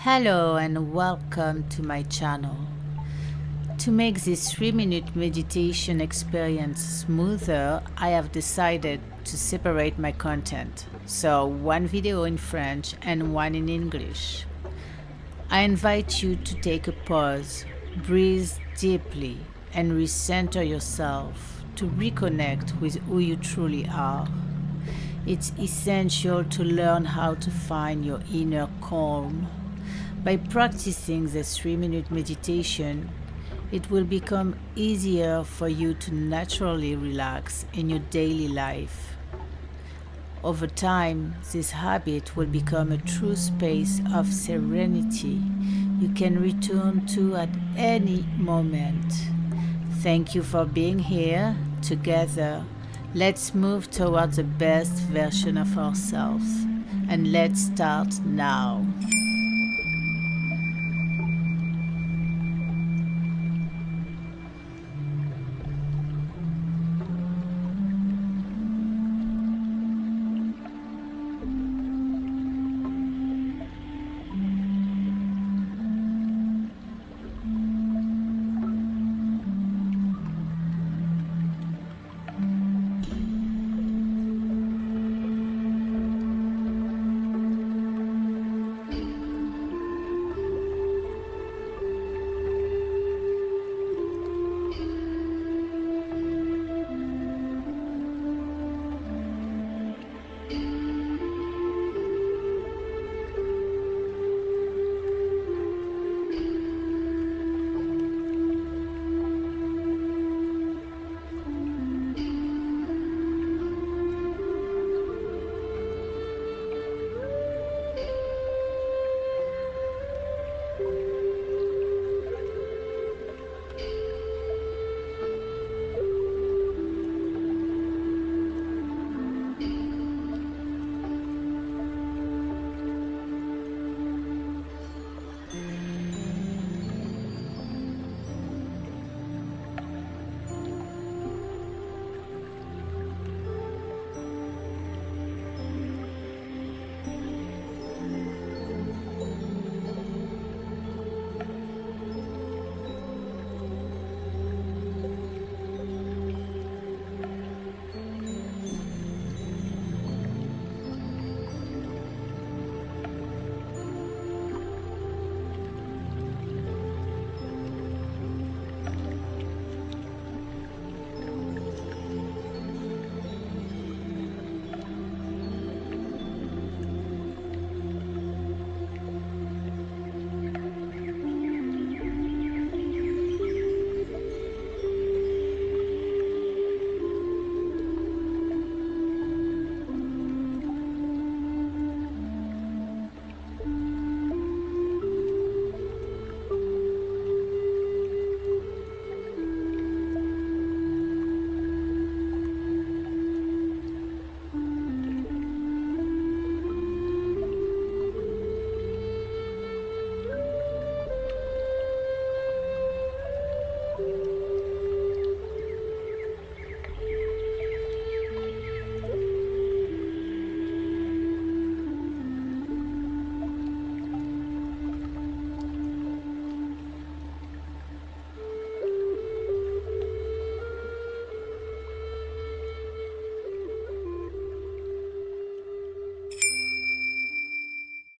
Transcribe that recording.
Hello and welcome to my channel. To make this 3-minute meditation experience smoother, I have decided to separate my content. So one video in French and one in English. I invite you to take a pause, breathe deeply, and recenter yourself to reconnect with who you truly are. It's essential to learn how to find your inner calm. By practicing this 3-minute meditation, it will become easier for you to naturally relax in your daily life. Over time, this habit will become a true space of serenity you can return to at any moment. Thank you for being here. Together, let's move towards the best version of ourselves. And let's start now.